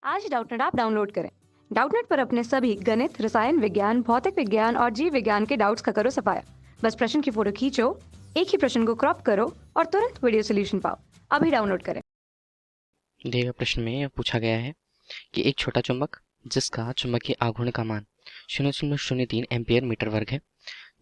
आज ही Doubtnut app download करें। Doubtnut पर अपने सभी गणित, रसायन विज्ञान, भौतिक विज्ञान और जीव विज्ञान के डाउट्स का करो सफाया। बस प्रश्न की फोटो खींचो, एक ही प्रश्न को क्रॉप करो और तुरंत वीडियो सोल्यूशन पाओ। अभी डाउनलोड करें। दिए गए प्रश्न में यह पूछा गया है कि एक छोटा चुंबक जिसका चुंबकीय आघूर्ण का मान 0.03 एम्पियर मीटर वर्ग है,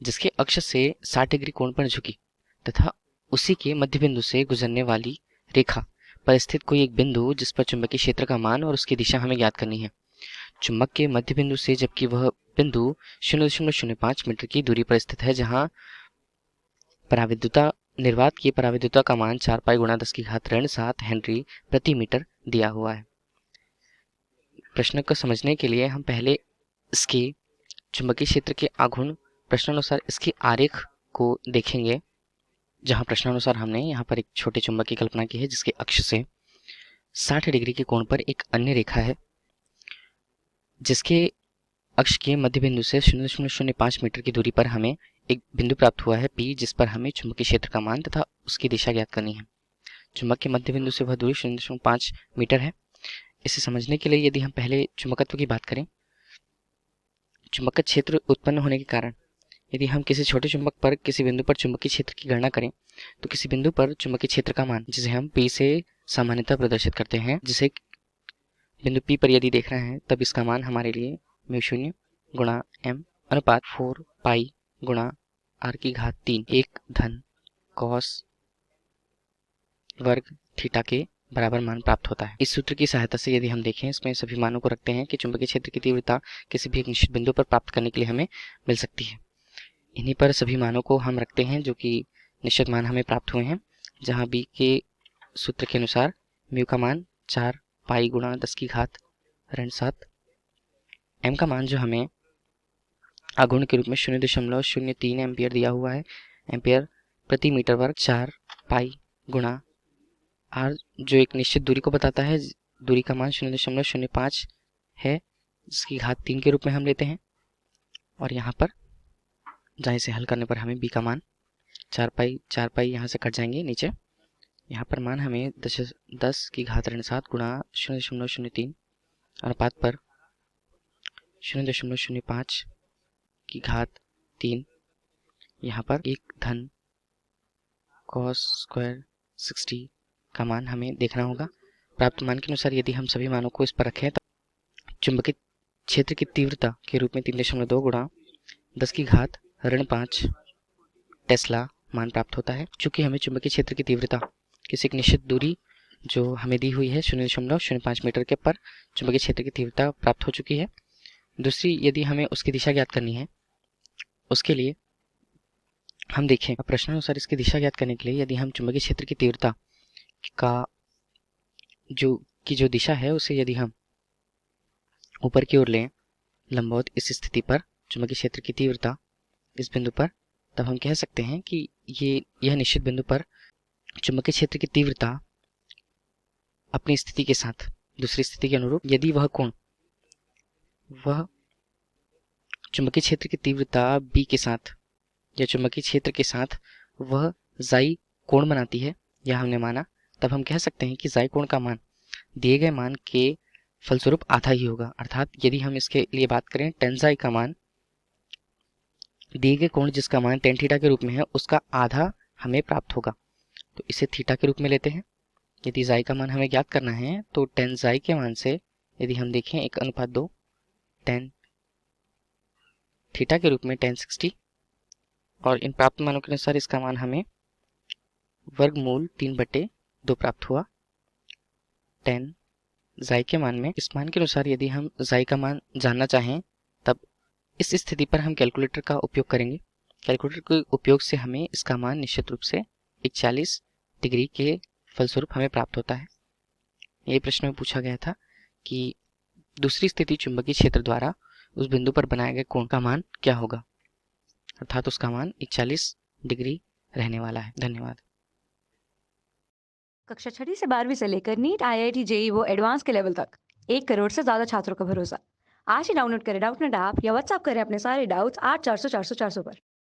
जिसके अक्ष से 60 डिग्री कोण पर झुकी तथा उसी के मध्य बिंदु से गुजरने वाली रेखा पर स्थित कोई एक बिंदु जिस पर चुंबकीय क्षेत्र का मान और उसकी दिशा हमें ज्ञात करनी है। चुंबक के मध्य बिंदु से जबकि वह बिंदु 0.05 मीटर की दूरी पर स्थित है, जहाँ पराविद्युता निर्वात की पराविद्युता का मान 4 पाई गुणा 10 की घात ऋण 7 हेनरी प्रति मीटर दिया हुआ है। प्रश्न को समझने के लिए हम पहले इसके चुंबकीय क्षेत्र के आघूर्ण प्रश्नानुसार इसकी आरेख को देखेंगे, जहां प्रश्नानुसार हमने यहाँ पर एक छोटे चुंबक की कल्पना की है जिसके अक्ष से 60 डिग्री के कोण पर एक अन्य रेखा है, जिसके अक्ष के मध्य बिंदु से 0.05 मीटर की दूरी पर हमें एक बिंदु प्राप्त हुआ है P, जिस पर हमें चुंबकीय क्षेत्र का मान तथा उसकी दिशा ज्ञात करनी है। चुंबक के मध्य बिंदु से वह दूरी 0.5 मीटर है। इसे समझने के लिए यदि हम पहले चुंबकत्व की बात करें, चुंबकीय क्षेत्र उत्पन्न होने के कारण यदि हम किसी छोटे चुंबक पर किसी बिंदु पर चुंबकीय क्षेत्र की गणना करें तो किसी बिंदु पर चुंबकीय क्षेत्र का मान, जिसे हम P से सामान्यतः प्रदर्शित करते हैं, जिसे बिंदु P पर यदि देख रहे हैं तब इसका मान हमारे लिए μ0 गुणा m अनुपात 4 पाई गुणा r की घात 3 1 धन cos वर्ग थीटा के बराबर मान प्राप्त होता है। इस सूत्र की सहायता से यदि हम देखें, इसमें सभी मानों को रखते हैं कि चुंबकीय क्षेत्र की तीव्रता किसी भी एक निश्चित बिंदु पर प्राप्त करने के लिए हमें मिल सकती है। इन्हीं पर सभी मानों को हम रखते हैं जो कि निश्चित मान हमें प्राप्त हुए हैं, जहां b के सूत्र के अनुसार म्यू का मान 4 पाई गुणा 10 की घात ऋण 7, m का मान जो हमें आघूर्ण के रूप में 0.03 एम्पियर दिया हुआ है, एम्पियर प्रति मीटर वर्ग, 4 पाई गुणा r जो एक निश्चित दूरी को बताता है, दूरी का मान 0.05 है, जिसकी घात 3 के रूप में हम लेते हैं। और यहाँ पर जहाँ इसे हल करने पर हमें b का मान 4 पाई यहाँ से कट जाएंगे नीचे। यहाँ पर मान हमें 10 की घात ऋण 7 गुणा 0.03 अनुपात पर 0.05 की घात 3, यहाँ पर 1 धन cos स्क्वायर 60 का मान हमें देखना होगा। प्राप्त मान के अनुसार यदि हम सभी मानों को इस पर रखें तो चुंबकीय क्षेत्र की तीव्रता के रूप में 3.2 गुणा 10 की घात ऋण 5 टेस्ला मान प्राप्त होता है। चूंकि हमें चुंबकीय क्षेत्र की तीव्रता किसी एक निश्चित दूरी जो हमें दी हुई है 0.05 मीटर के पर चुंबकीय क्षेत्र की तीव्रता प्राप्त हो चुकी है। दूसरी, यदि हमें उसकी दिशा ज्ञात करनी है, उसके लिए हम देखें प्रश्नानुसार इसकी दिशा ज्ञात करने के लिए यदि हम चुंबकीय क्षेत्र की तीव्रता का जो दिशा है उसे यदि हम ऊपर की ओर लें लंबवत इस स्थिति पर चुंबकीय क्षेत्र की तीव्रता इस बिंदु पर, तब हम कह सकते हैं कि यह निश्चित बिंदु पर चुंबकीय क्षेत्र की तीव्रता अपनी स्थिति के साथ दूसरी स्थिति के अनुरूप यदि वह चुंबकीय क्षेत्र की तीव्रता b के साथ या चुंबकीय क्षेत्र के साथ वह जाई कोण बनाती है, यह हमने माना, तब हम कह सकते हैं कि जाई कोण का मान दिए गए मान के फलस्वरूप आधा ही होगा। अर्थात यदि हम इसके लिए बात करें, टेन जाई का मान दिए गए कोण जिसका मान टेन थीटा के रूप में है उसका आधा हमें प्राप्त होगा, तो इसे थीटा के रूप में लेते हैं। यदि जाई का मान हमें ज्ञात करना है तो टेन जाई के मान से यदि हम देखें 1:2 टेन थीटा के रूप में 1060, और इन प्राप्त मानों के अनुसार इसका मान हमें वर्गमूल 3/2 प्राप्त हुआ 10 जाई के मान में। इस मान के अनुसार यदि हम जाई का मान जानना चाहें तब इस स्थिति पर हम कैलकुलेटर का उपयोग करेंगे। कैलकुलेटर के उपयोग से हमें इसका मान निश्चित रूप से 41 डिग्री के फलस्वरूप हमें प्राप्त होता है। ये प्रश्न में पूछा गया था कि दूसरी स्थिति चुंबकीय क्षेत्र द्वारा उस बिंदु पर बनाए गए कोण का मान क्या होगा, अर्थात उसका मान 41 डिग्री रहने वाला है। धन्यवाद। कक्षा 6 से 12वीं से लेकर नीट, IIT, JEE वो एडवांस के लेवल तक 1 करोड़ से ज्यादा छात्रों का भरोसा। आज ही डाउनलोड करें डाउटनेट ऐप या व्हाट्सएप करें अपने सारे डाउट्स 8400 400 400 पर।